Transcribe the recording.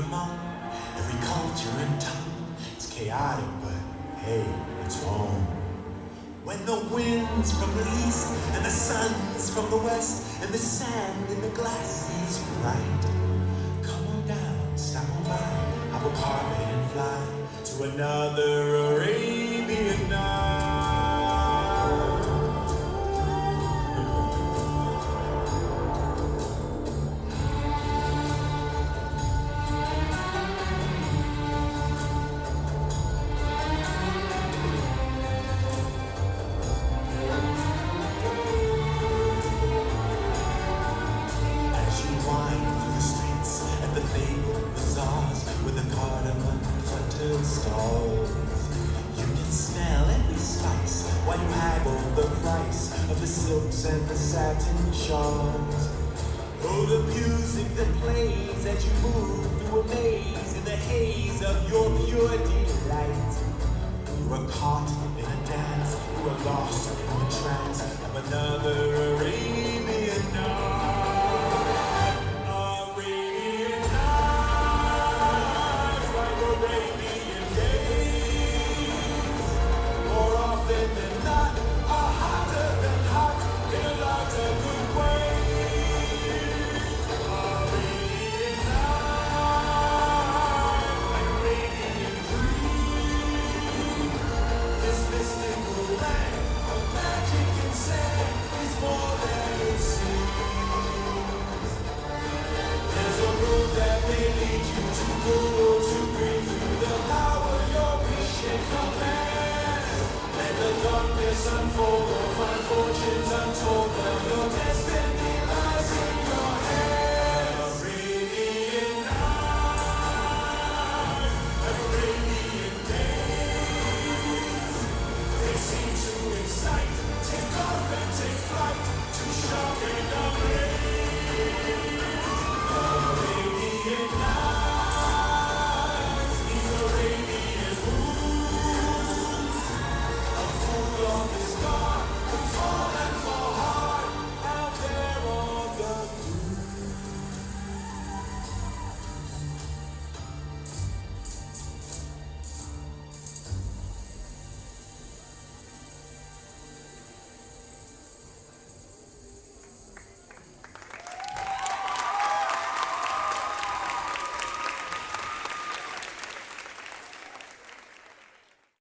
among every culture and tongue. It's chaotic, but hey, it's home. When the wind's from the east and the sun's from the west and the sand in the glass is right, come on down, stop on by, hop a carpet and fly to another Arabian night. Stalls. You can smell every spice while you haggle the price of the silks and the satin shawls. Oh, the music that plays as you move through a maze in the haze of your pure delight. You are caught in a dance, you are lost in the trance of another